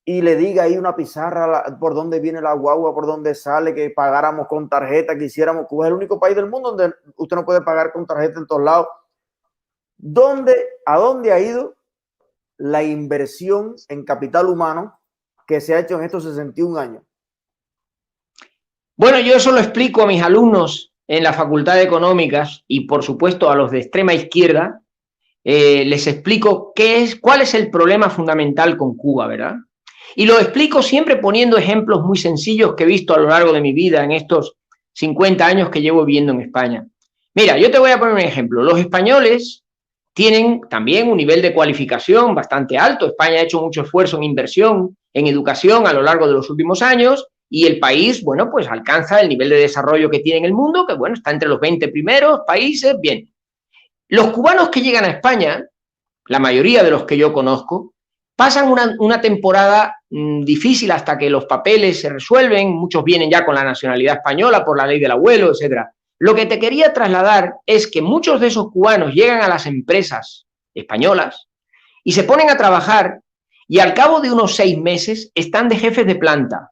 y le diga ahí una pizarra por dónde viene la guagua, por dónde sale, que pagáramos con tarjeta, que hiciéramos? Cuba es el único país del mundo donde usted no puede pagar con tarjeta en todos lados. ¿A dónde ha ido la inversión en capital humano que se ha hecho en estos 61 años? Bueno, yo eso lo explico a mis alumnos en la Facultad de Económicas y, por supuesto, a los de extrema izquierda. Les explico cuál es el problema fundamental con Cuba, ¿verdad? Y lo explico siempre poniendo ejemplos muy sencillos que he visto a lo largo de mi vida en estos 50 años que llevo viviendo en España. Mira, yo te voy a poner un ejemplo. Los españoles tienen también un nivel de cualificación bastante alto. España ha hecho mucho esfuerzo en inversión, en educación a lo largo de los últimos años y el país, bueno, pues alcanza el nivel de desarrollo que tiene en el mundo, que bueno, está entre los 20 primeros países, bien. Los cubanos que llegan a España, la mayoría de los que yo conozco, pasan una temporada difícil hasta que los papeles se resuelven, muchos vienen ya con la nacionalidad española por la ley del abuelo, etcétera. Lo que te quería trasladar es que muchos de esos cubanos llegan a las empresas españolas y se ponen a trabajar y al cabo de unos 6 meses están de jefes de planta.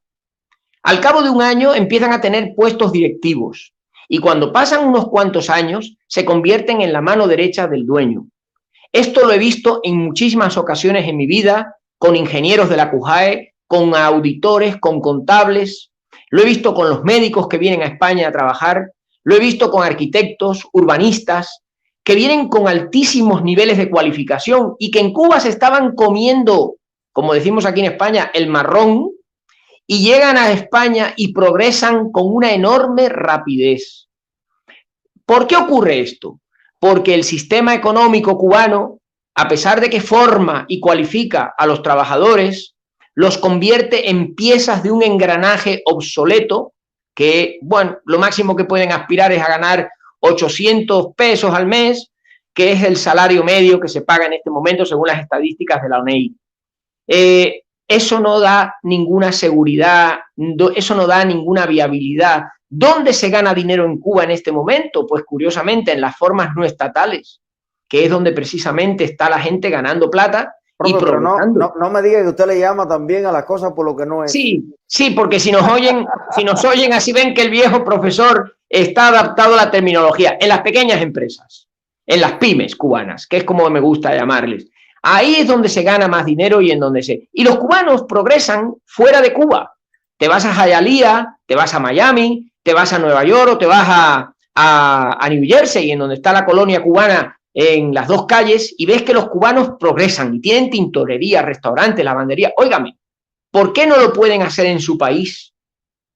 Al cabo de un año empiezan a tener puestos directivos y cuando pasan unos cuantos años se convierten en la mano derecha del dueño. Esto lo he visto en muchísimas ocasiones en mi vida, con ingenieros de la CUJAE, con auditores, con contables. Lo he visto con los médicos que vienen a España a trabajar. Lo he visto con arquitectos, urbanistas, que vienen con altísimos niveles de cualificación y que en Cuba se estaban comiendo, como decimos aquí en España, el marrón, y llegan a España y progresan con una enorme rapidez. ¿Por qué ocurre esto? Porque el sistema económico cubano, a pesar de que forma y cualifica a los trabajadores, los convierte en piezas de un engranaje obsoleto que, bueno, lo máximo que pueden aspirar es a ganar 800 pesos al mes, que es el salario medio que se paga en este momento según las estadísticas de la ONEI. Eso no da ninguna seguridad, eso no da ninguna viabilidad. ¿Dónde se gana dinero en Cuba en este momento? Pues curiosamente en las formas no estatales, que es donde precisamente está la gente ganando plata. Profe, pero no me diga que usted le llama también a las cosas por lo que no es. Sí, porque si nos oyen así ven que el viejo profesor está adaptado a la terminología. En las pequeñas empresas, en las pymes cubanas, que es como me gusta llamarles. Ahí es donde se gana más dinero y en donde se... Y los cubanos progresan fuera de Cuba. Te vas a Hialeah, te vas a Miami, te vas a Nueva York o te vas a New Jersey, en donde está la colonia cubana en las dos calles, y ves que los cubanos progresan y tienen tintorería, restaurantes, lavandería. Óigame, ¿por qué no lo pueden hacer en su país?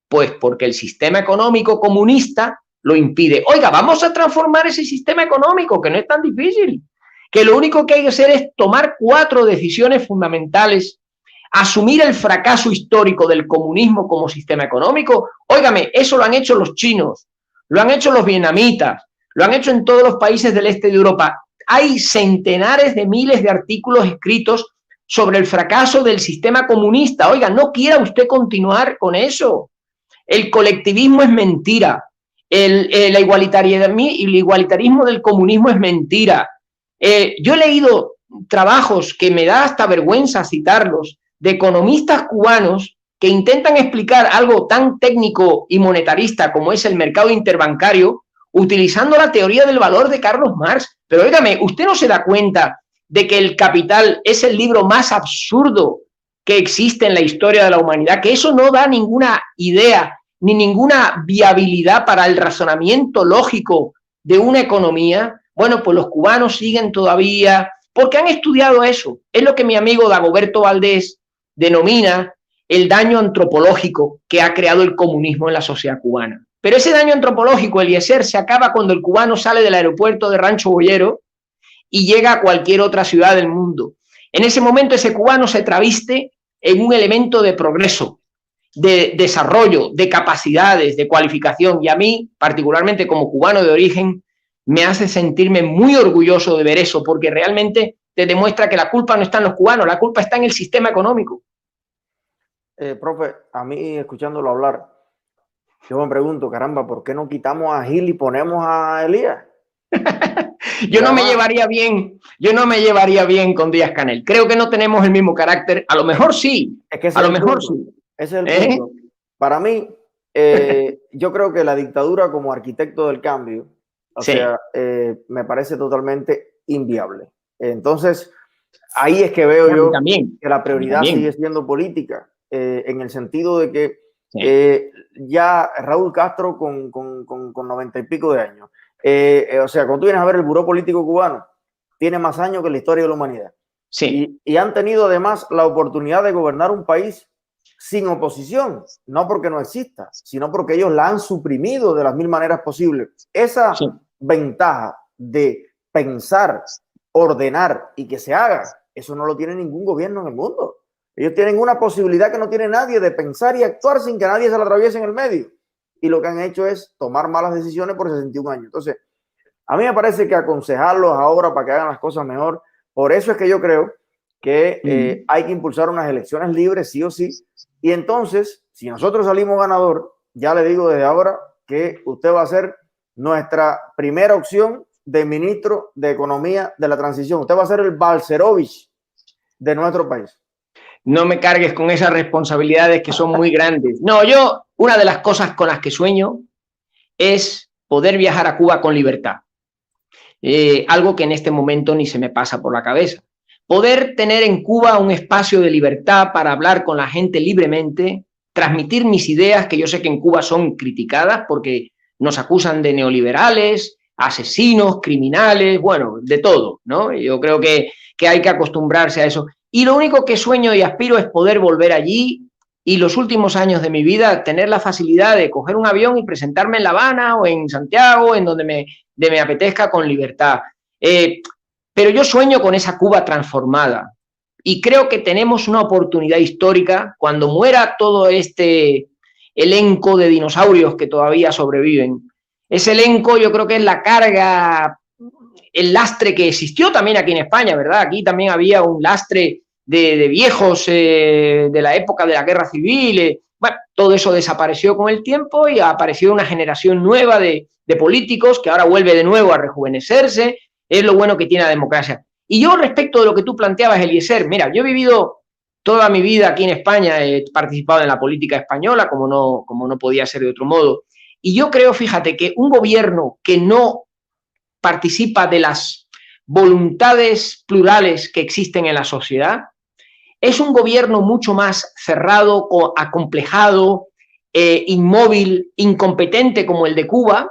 Pues porque el sistema económico comunista lo impide. Oiga, vamos a transformar ese sistema económico, que no es tan difícil. Que lo único que hay que hacer es tomar 4 decisiones fundamentales, asumir el fracaso histórico del comunismo como sistema económico. Óigame, eso lo han hecho los chinos, lo han hecho los vietnamitas, lo han hecho en todos los países del este de Europa. Hay centenares de miles de artículos escritos sobre el fracaso del sistema comunista. Oiga, no quiera usted continuar con eso. El colectivismo es mentira. El igualitarismo del comunismo es mentira. Yo he leído trabajos que me da hasta vergüenza citarlos, de economistas cubanos que intentan explicar algo tan técnico y monetarista como es el mercado interbancario, utilizando la teoría del valor de Carlos Marx. Pero óigame, ¿usted no se da cuenta de que El Capital es el libro más absurdo que existe en la historia de la humanidad? Que eso no da ninguna idea ni ninguna viabilidad para el razonamiento lógico de una economía. Bueno, pues los cubanos siguen todavía, porque han estudiado eso. Es lo que mi amigo Dagoberto Valdés denomina el daño antropológico que ha creado el comunismo en la sociedad cubana. Pero ese daño antropológico, Eliezer, se acaba cuando el cubano sale del aeropuerto de Rancho Boyero y llega a cualquier otra ciudad del mundo. En ese momento ese cubano se traviste en un elemento de progreso, de desarrollo, de capacidades, de cualificación. Y a mí, particularmente como cubano de origen, me hace sentirme muy orgulloso de ver eso, porque realmente te demuestra que la culpa no está en los cubanos, la culpa está en el sistema económico. Profe, a mí escuchándolo hablar, yo me pregunto, caramba, ¿por qué no quitamos a Gil y ponemos a Elías? Yo no me llevaría bien con Díaz-Canel. Creo que no tenemos el mismo carácter. A lo mejor sí. Es que a lo mejor sí. Ese es el punto. Para mí, yo creo que la dictadura como arquitecto del cambio, o sea, me parece totalmente inviable. Entonces, ahí es que veo yo que la prioridad sigue siendo política, en el sentido de que ya Raúl Castro con 90 y pico de años, o sea, cuando tú vienes a ver el buró político cubano, tiene más años que la historia de la humanidad. Sí. Y han tenido además la oportunidad de gobernar un país sin oposición, no porque no exista, sino porque ellos la han suprimido de las mil maneras posibles. Esa Sí. ventaja de pensar, ordenar y que se haga, eso no lo tiene ningún gobierno en el mundo. Ellos tienen una posibilidad que no tiene nadie de pensar y actuar sin que nadie se la atraviese en el medio. Y lo que han hecho es tomar malas decisiones por 61 años. Entonces, a mí me parece que aconsejarlos ahora para que hagan las cosas mejor. Por eso es que yo creo que hay que impulsar unas elecciones libres, sí o sí. Y entonces, si nosotros salimos ganador, ya le digo desde ahora que usted va a ser nuestra primera opción de ministro de Economía de la transición. Usted va a ser el Balcerovich de nuestro país. No me cargues con esas responsabilidades que son muy grandes. No, yo, una de las cosas con las que sueño es poder viajar a Cuba con libertad. Algo que en este momento ni se me pasa por la cabeza. Poder tener en Cuba un espacio de libertad para hablar con la gente libremente, transmitir mis ideas, que yo sé que en Cuba son criticadas porque nos acusan de neoliberales, asesinos, criminales, bueno, de todo, ¿no? Yo creo que hay que acostumbrarse a eso. Y lo único que sueño y aspiro es poder volver allí y los últimos años de mi vida tener la facilidad de coger un avión y presentarme en La Habana o en Santiago, en donde me apetezca con libertad. Pero yo sueño con esa Cuba transformada y creo que tenemos una oportunidad histórica cuando muera todo este elenco de dinosaurios que todavía sobreviven. Ese elenco yo creo que es la carga, el lastre que existió también aquí en España, ¿verdad? Aquí también había un lastre de viejos de la época de la guerra civil. Bueno, todo eso desapareció con el tiempo y apareció una generación nueva de políticos que ahora vuelve de nuevo a rejuvenecerse. Es lo bueno que tiene la democracia. Y yo respecto de lo que tú planteabas, Eliezer, mira, yo he vivido toda mi vida aquí en España, he participado en la política española, como no podía ser de otro modo. Y yo creo, fíjate, que un gobierno que no participa de las voluntades plurales que existen en la sociedad, es un gobierno mucho más cerrado, acomplejado, inmóvil, incompetente como el de Cuba,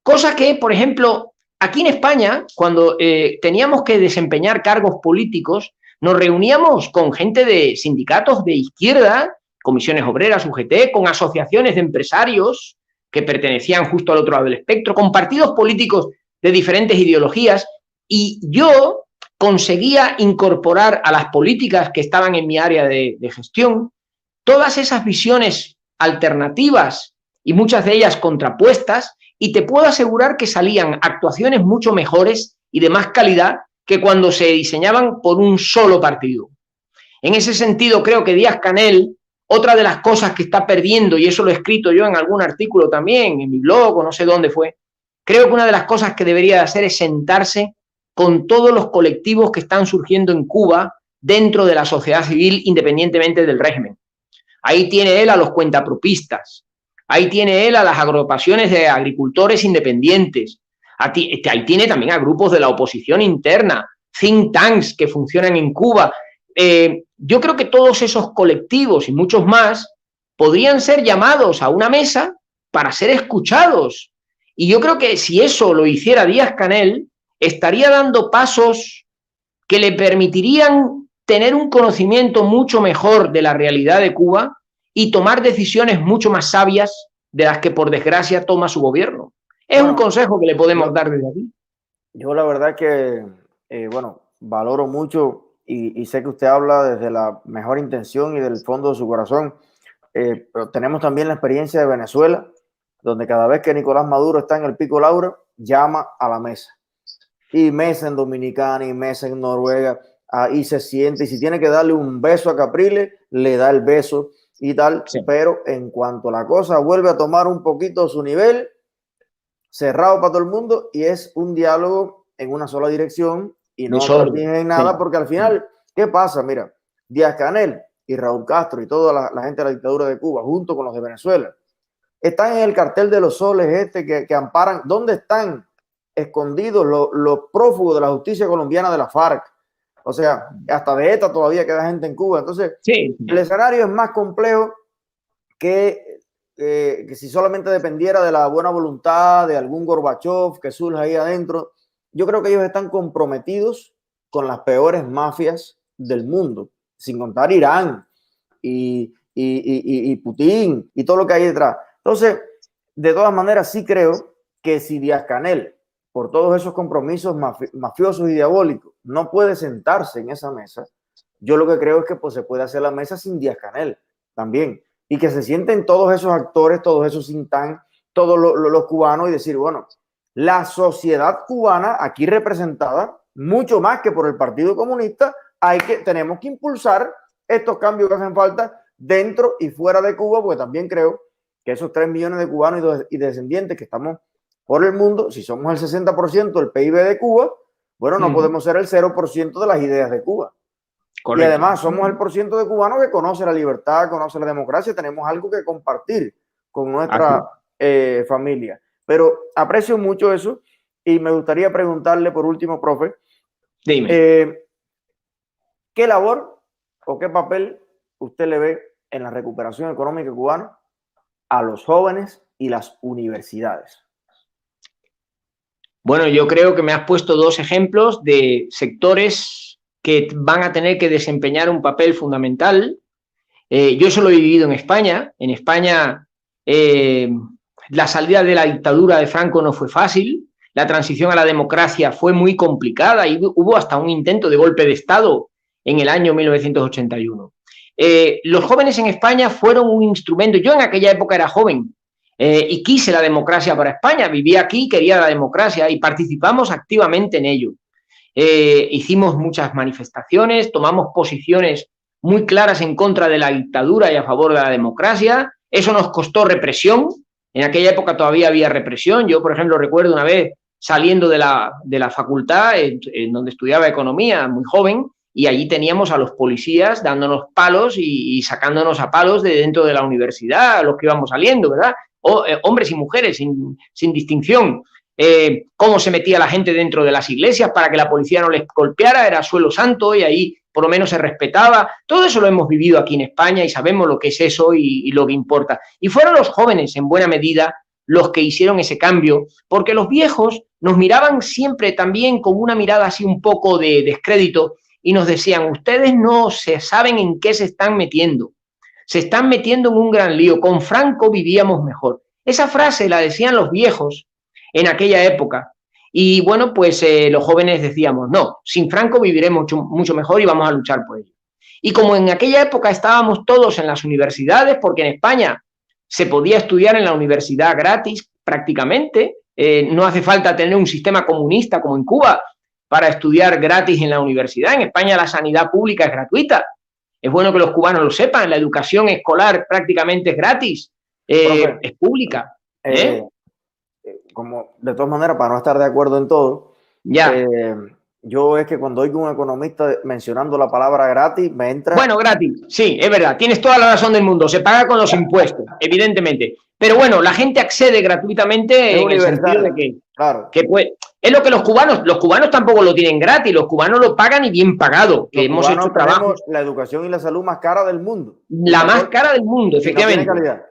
cosa que, por ejemplo, aquí en España, cuando teníamos que desempeñar cargos políticos, nos reuníamos con gente de sindicatos de izquierda, comisiones obreras, UGT, con asociaciones de empresarios que pertenecían justo al otro lado del espectro, con partidos políticos de diferentes ideologías, y yo conseguía incorporar a las políticas que estaban en mi área de gestión todas esas visiones alternativas y muchas de ellas contrapuestas, y te puedo asegurar que salían actuaciones mucho mejores y de más calidad que cuando se diseñaban por un solo partido. En ese sentido, creo que Díaz-Canel, otra de las cosas que está perdiendo, y eso lo he escrito yo en algún artículo también, en mi blog o no sé dónde fue, creo que una de las cosas que debería hacer es sentarse con todos los colectivos que están surgiendo en Cuba dentro de la sociedad civil independientemente del régimen. Ahí tiene él a los cuentapropistas, ahí tiene él a las agrupaciones de agricultores independientes, ahí tiene también a grupos de la oposición interna, think tanks que funcionan en Cuba. Yo creo que todos esos colectivos y muchos más podrían ser llamados a una mesa para ser escuchados. Y yo creo que si eso lo hiciera Díaz-Canel, estaría dando pasos que le permitirían tener un conocimiento mucho mejor de la realidad de Cuba y tomar decisiones mucho más sabias de las que por desgracia toma su gobierno. Es un consejo que le podemos dar desde aquí. Yo la verdad que, bueno, valoro mucho y sé que usted habla desde la mejor intención y del fondo de su corazón, pero tenemos también la experiencia de Venezuela, donde cada vez que Nicolás Maduro está en el pico Laura, llama a la mesa. Y mesa en Dominicana y mesa en Noruega, ahí se siente, y si tiene que darle un beso a Capriles, le da el beso y tal, sí. Pero en cuanto la cosa vuelve a tomar un poquito su nivel, cerrado para todo el mundo, y es un diálogo en una sola dirección y no tienen nada, sí. Porque al final, ¿qué pasa? Mira, Díaz-Canel y Raúl Castro y toda la gente de la dictadura de Cuba, junto con los de Venezuela, están en el cartel de los soles que amparan. ¿Dónde están escondidos los prófugos de la justicia colombiana de la FARC? O sea, hasta de ETA todavía queda gente en Cuba. Entonces, sí. El escenario es más complejo que si solamente dependiera de la buena voluntad de algún Gorbachev que surja ahí adentro. Yo creo que ellos están comprometidos con las peores mafias del mundo, sin contar Irán y Putin y todo lo que hay detrás. Entonces, de todas maneras, sí creo que si Díaz-Canel, por todos esos compromisos mafiosos y diabólicos, no puede sentarse en esa mesa, yo lo que creo es que pues, se puede hacer la mesa sin Díaz-Canel también, y que se sienten todos esos actores, todos esos Sintán, todos los cubanos, y decir, bueno, la sociedad cubana aquí representada, mucho más que por el Partido Comunista, tenemos que impulsar estos cambios que hacen falta dentro y fuera de Cuba, porque también creo que esos 3 millones de cubanos y descendientes que estamos por el mundo, si somos el 60% del PIB de Cuba, bueno, no podemos ser el 0% de las ideas de Cuba. Correcto. Y además somos el % de cubanos que conoce la libertad, conoce la democracia, tenemos algo que compartir con nuestra familia. Pero aprecio mucho eso y me gustaría preguntarle por último, profe, dime, ¿qué labor o qué papel usted le ve en la recuperación económica cubana a los jóvenes y las universidades? Bueno, yo creo que me has puesto 2 ejemplos de sectores que van a tener que desempeñar un papel fundamental. Yo eso lo he vivido en España. En España la salida de la dictadura de Franco no fue fácil, la transición a la democracia fue muy complicada y hubo hasta un intento de golpe de Estado en el año 1981. Los jóvenes en España fueron un instrumento. Yo en aquella época era joven y quise la democracia para España, vivía aquí, quería la democracia y participamos activamente en ello. Hicimos muchas manifestaciones, tomamos posiciones muy claras en contra de la dictadura y a favor de la democracia. Eso nos costó represión. En aquella época todavía había represión. Yo, por ejemplo, recuerdo una vez saliendo de la facultad en donde estudiaba economía, muy joven, y allí teníamos a los policías dándonos palos y sacándonos a palos de dentro de la universidad, a los que íbamos saliendo, ¿verdad? Hombres y mujeres sin distinción. Cómo se metía la gente dentro de las iglesias para que la policía no les golpeara, era suelo santo y ahí por lo menos se respetaba. Todo eso lo hemos vivido aquí en España y sabemos lo que es eso y lo que importa. Y fueron los jóvenes, en buena medida, los que hicieron ese cambio, porque los viejos nos miraban siempre también con una mirada así un poco de descrédito y nos decían, ustedes no se saben en qué se están metiendo en un gran lío, con Franco vivíamos mejor. Esa frase la decían los viejos en aquella época. Y bueno, pues los jóvenes decíamos, no, sin Franco viviremos mucho mejor y vamos a luchar por ello. Y como en aquella época estábamos todos en las universidades, porque en España se podía estudiar en la universidad gratis prácticamente, no hace falta tener un sistema comunista como en Cuba para estudiar gratis en la universidad. En España la sanidad pública es gratuita. Es bueno que los cubanos lo sepan, la educación escolar prácticamente es gratis, es pública. Como de todas maneras, para no estar de acuerdo en todo, yo es que cuando oigo un economista mencionando la palabra gratis, me entra... Bueno, gratis, sí, es verdad, tienes toda la razón del mundo, se paga con los impuestos, evidentemente, pero bueno, la gente accede gratuitamente en el sentido de que, claro, es lo que los cubanos tampoco lo tienen gratis, los cubanos lo pagan y bien pagado, que hemos hecho trabajo. La educación y la salud más cara del mundo. La más cara del mundo, efectivamente. No tiene calidad.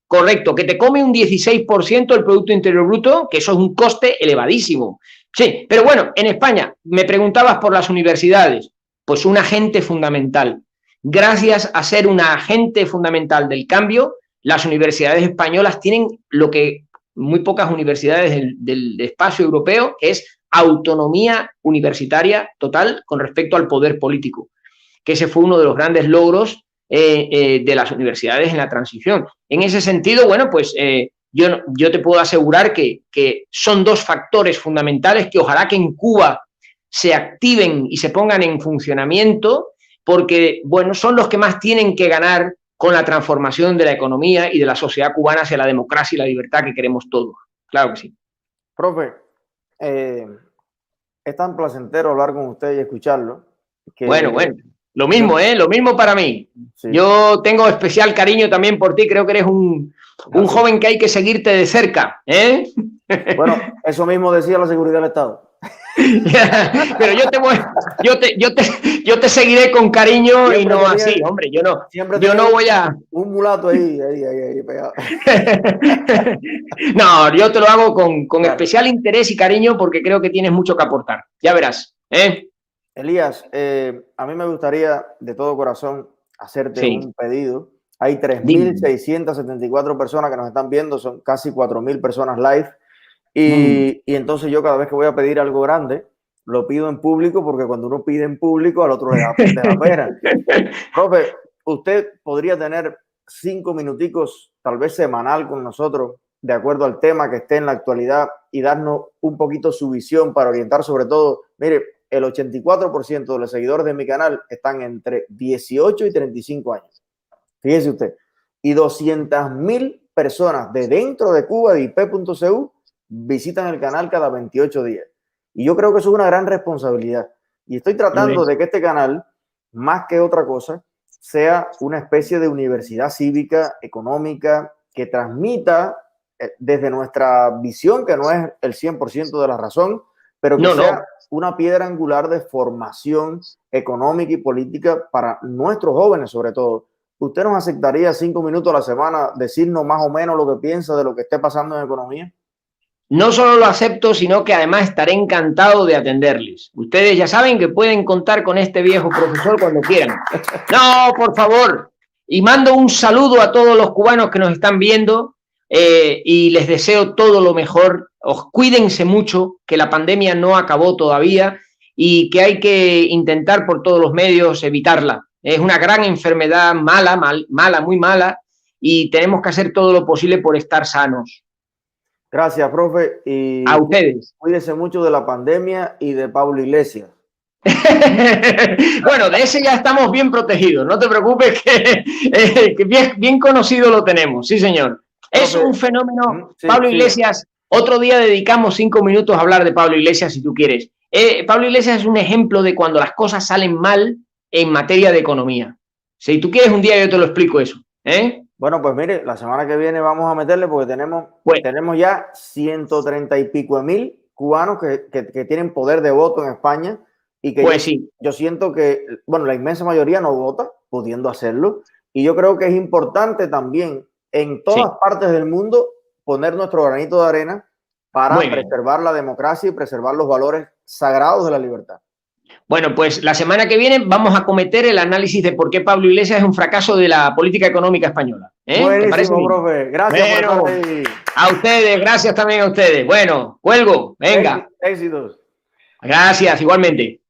Correcto, que te come un 16% del Producto Interior Bruto, que eso es un coste elevadísimo. Sí, pero bueno, en España, me preguntabas por las universidades, pues un agente fundamental. Gracias a ser un agente fundamental del cambio, las universidades españolas tienen lo que muy pocas universidades del espacio europeo, que es autonomía universitaria total con respecto al poder político, que ese fue uno de los grandes logros de las universidades en la transición. En ese sentido, bueno, pues yo te puedo asegurar que son 2 factores fundamentales que ojalá que en Cuba se activen y se pongan en funcionamiento, porque, bueno, son los que más tienen que ganar con la transformación de la economía y de la sociedad cubana hacia la democracia y la libertad que queremos todos. Claro que sí. Profe, es tan placentero hablar con usted y escucharlo. Bueno. Lo mismo, lo mismo para mí. Sí. Yo tengo especial cariño también por ti. Creo que eres un joven que hay que seguirte de cerca. Bueno, eso mismo decía la seguridad del Estado. Pero yo te seguiré con cariño siempre y no así, hombre. Yo no voy a... Un mulato ahí pegado. No, yo te lo hago con especial interés y cariño porque creo que tienes mucho que aportar. Ya verás. Elías, a mí me gustaría de todo corazón hacerte Sí, un pedido. Hay dime. 3.674 personas que nos están viendo, son casi 4.000 personas live. Mm. Y entonces yo cada vez que voy a pedir algo grande, lo pido en público porque cuando uno pide en público al otro le da pena. Profe, usted podría tener 5 minuticos, tal vez semanal con nosotros, de acuerdo al tema que esté en la actualidad y darnos un poquito su visión para orientar sobre todo. Mire, el 84% de los seguidores de mi canal están entre 18 y 35 años. Fíjese usted. Y 200.000 personas de dentro de Cuba, de IP.cu, visitan el canal cada 28 días. Y yo creo que eso es una gran responsabilidad. Y estoy Lo tratando es. de que este canal, más que otra cosa, sea una especie de universidad cívica, económica, que transmita desde nuestra visión, que no es el 100% de la razón, pero que No, sea no. una piedra angular de formación económica y política para nuestros jóvenes, sobre todo. ¿Usted nos aceptaría 5 minutos a la semana decirnos más o menos lo que piensa de lo que esté pasando en economía? No solo lo acepto, sino que además estaré encantado de atenderles. Ustedes ya saben que pueden contar con este viejo profesor cuando quieran. No, por favor. Y mando un saludo a todos los cubanos que nos están viendo y les deseo todo lo mejor. Cuídense mucho, que la pandemia no acabó todavía y que hay que intentar por todos los medios evitarla. Es una gran enfermedad mala, mala, muy mala, y tenemos que hacer todo lo posible por estar sanos. Gracias, profe. A Y ustedes. cuídese mucho de la pandemia y de Pablo Iglesias. Bueno, de ese ya estamos bien protegidos, no te preocupes que bien conocido lo tenemos, sí señor. Es Profe, un fenómeno, sí, Pablo siga. Iglesias, otro día dedicamos 5 minutos a hablar de Pablo Iglesias si tú quieres. Pablo Iglesias es un ejemplo de cuando las cosas salen mal en materia de economía. Si tú quieres un día yo te lo explico eso. Bueno, pues mire, la semana que viene vamos a meterle porque Pues, tenemos ya 130 y pico de mil cubanos que tienen poder de voto en España y que pues sí, yo siento que, bueno, la inmensa mayoría no vota, pudiendo hacerlo. Y yo creo que es importante también en todas sí, partes del mundo poner nuestro granito de arena muy para bien. preservar la democracia y preservar los valores sagrados de la libertad. Bueno, pues la semana que viene vamos a cometer el análisis de por qué Pablo Iglesias es un fracaso de la política económica española. ¿Te parece Buenísimo, bien? profe. Gracias por estar Bueno, ahí. a ustedes, gracias también a ustedes. Bueno, cuelgo, venga. Éxitos. Gracias, igualmente.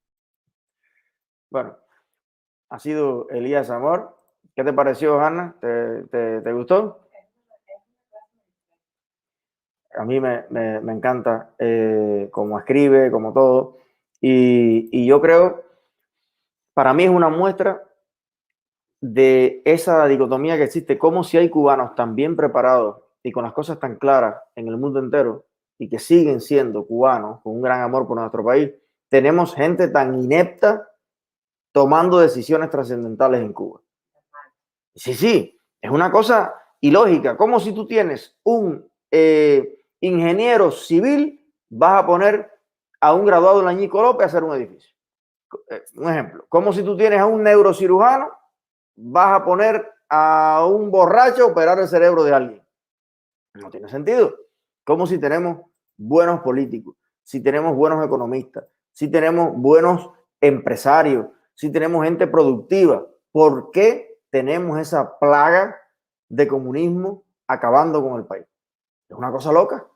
Bueno, ha sido Elías Amor. ¿Qué te pareció, Hanna? ¿Te gustó? A mí me encanta cómo escribe, como todo. Y yo creo, para mí es una muestra de esa dicotomía que existe, como si hay cubanos tan bien preparados y con las cosas tan claras en el mundo entero y que siguen siendo cubanos con un gran amor por nuestro país, tenemos gente tan inepta tomando decisiones trascendentales en Cuba. Sí, sí, es una cosa ilógica. Como si tú tienes un ingeniero civil, vas a poner a un graduado en la Ñico López a hacer un edificio. Un ejemplo. Como si tú tienes a un neurocirujano, vas a poner a un borracho a operar el cerebro de alguien. No tiene sentido. Como si tenemos buenos políticos, si tenemos buenos economistas, si tenemos buenos empresarios, si tenemos gente productiva. ¿Por qué tenemos esa plaga de comunismo acabando con el país? Es una cosa loca.